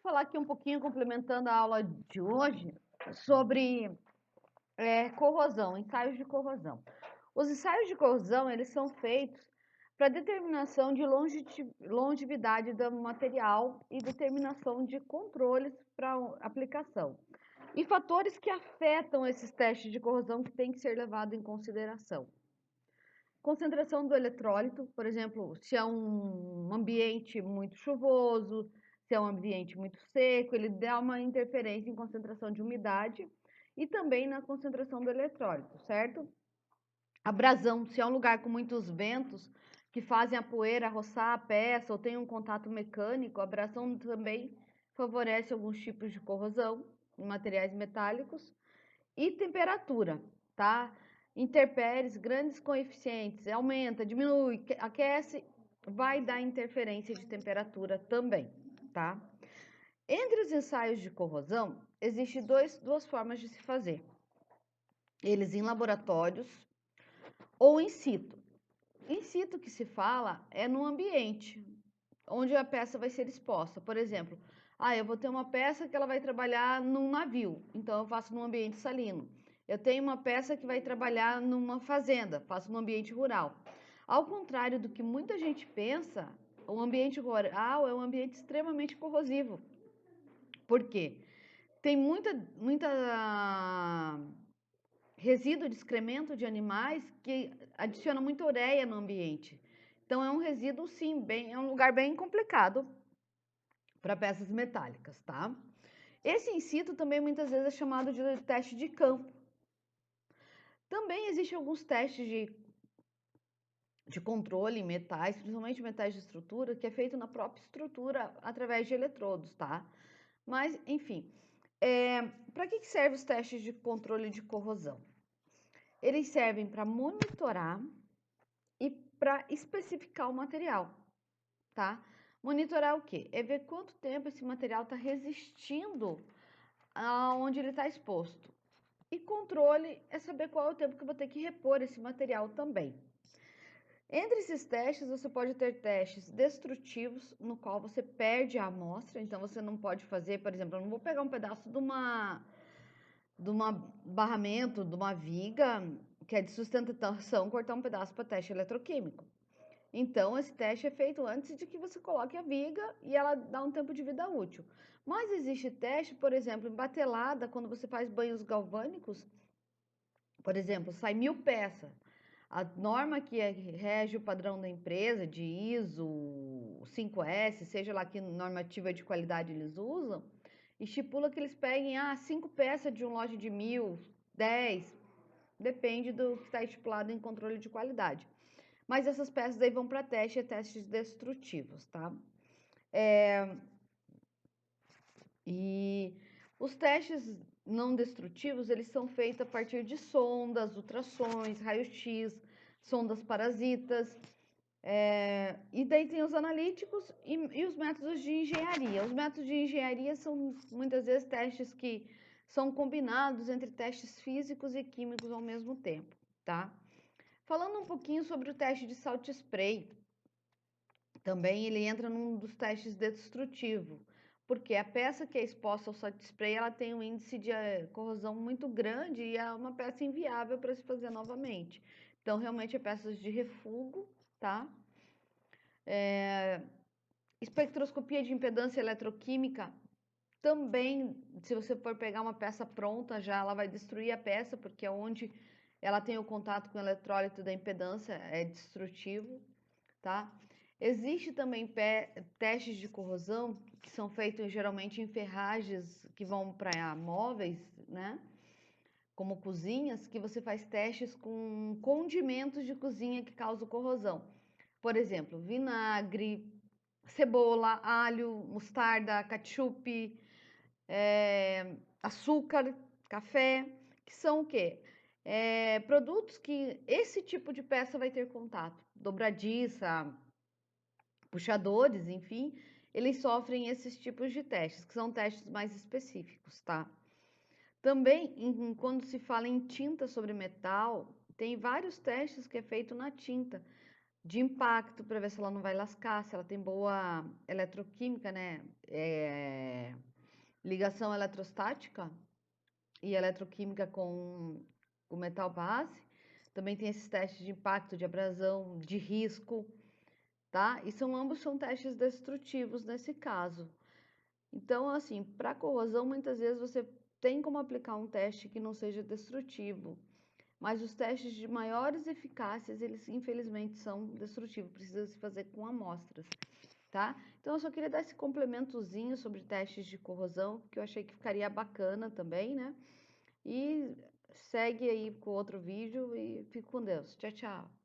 falar aqui um pouquinho, complementando a aula de hoje, sobre corrosão, ensaios de corrosão. Os ensaios de corrosão, eles são feitos para determinação de longevidade do material e determinação de controles para aplicação. E fatores que afetam esses testes de corrosão que têm que ser levados em consideração. Concentração do eletrólito, por exemplo, se é um ambiente muito chuvoso, se é um ambiente muito seco, ele dá uma interferência em concentração de umidade e também na concentração do eletrólito, certo? Abrasão, se é um lugar com muitos ventos que fazem a poeira roçar a peça ou tem um contato mecânico, a abrasão também favorece alguns tipos de corrosão em materiais metálicos. E temperatura, tá? Interpéries, grandes coeficientes, aumenta, diminui, aquece, vai dar interferência de temperatura também, tá? Entre os ensaios de corrosão, existem duas formas de se fazer. Eles em laboratórios ou in situ. In situ que se fala é no ambiente, onde a peça vai ser exposta. Por exemplo, eu vou ter uma peça que ela vai trabalhar num navio, então eu faço num ambiente salino. Eu tenho uma peça que vai trabalhar numa fazenda, faço no ambiente rural. Ao contrário do que muita gente pensa, o ambiente rural é um ambiente extremamente corrosivo. Por quê? Tem muita resíduo de excremento de animais que adiciona muita ureia no ambiente. Então é um resíduo, sim, é um lugar bem complicado para peças metálicas, tá? Esse in situ também muitas vezes é chamado de teste de campo. Também existem alguns testes de controle em metais, principalmente metais de estrutura, que é feito na própria estrutura através de eletrodos, tá? Mas, enfim, para que servem os testes de controle de corrosão? Eles servem para monitorar e para especificar o material, tá? Monitorar o quê? É ver quanto tempo esse material está resistindo aonde ele está exposto. E controle é saber qual é o tempo que eu vou ter que repor esse material também. Entre esses testes, você pode ter testes destrutivos, no qual você perde a amostra, então você não pode fazer, por exemplo, eu não vou pegar um pedaço de uma barramento, de uma viga, que é de sustentação, cortar um pedaço para teste eletroquímico. Então, esse teste é feito antes de que você coloque a viga e ela dá um tempo de vida útil. Mas existe teste, por exemplo, em batelada, quando você faz banhos galvânicos, por exemplo, sai 1000 peças. A norma que rege o padrão da empresa, de ISO 5S, seja lá que normativa de qualidade eles usam, estipula que eles peguem 5 peças de um lote de 1000, 10, depende do que está estipulado em controle de qualidade. Mas essas peças aí vão para teste, testes destrutivos, tá? E os testes não destrutivos, eles são feitos a partir de sondas, ultrassons, raio-x, sondas parasitas, e daí tem os analíticos e os métodos de engenharia. Os métodos de engenharia são muitas vezes testes que são combinados entre testes físicos e químicos ao mesmo tempo, tá? Falando um pouquinho sobre o teste de salt spray, também ele entra num dos testes destrutivos, porque a peça que é exposta ao salt spray, ela tem um índice de corrosão muito grande e é uma peça inviável para se fazer novamente. Então, realmente, é peças de refúgio, tá? Espectroscopia de impedância eletroquímica, também, se você for pegar uma peça pronta já, ela vai destruir a peça, porque é onde ela tem o contato com o eletrólito da impedância, é destrutivo, tá? Existe também testes de corrosão que são feitos geralmente em ferragens que vão para móveis, né? Como cozinhas, que você faz testes com condimentos de cozinha que causam corrosão. Por exemplo, vinagre, cebola, alho, mostarda, ketchup, açúcar, café, que são o quê? Produtos que esse tipo de peça vai ter contato. Dobradiça, puxadores, enfim, eles sofrem esses tipos de testes, que são testes mais específicos, tá? Também, quando se fala em tinta sobre metal, tem vários testes que é feito na tinta. de impacto para ver se ela não vai lascar, se ela tem boa eletroquímica, né? Ligação eletrostática e eletroquímica com o metal base. Também tem esses testes de impacto, de abrasão, de risco, tá? E ambos são testes destrutivos nesse caso. Então, assim, para corrosão, muitas vezes você tem como aplicar um teste que não seja destrutivo, mas os testes de maiores eficácias, eles infelizmente são destrutivos, precisa se fazer com amostras, tá? Então, eu só queria dar esse complementozinho sobre testes de corrosão, que eu achei que ficaria bacana também, né? E segue aí com outro vídeo e fique com Deus. Tchau, tchau.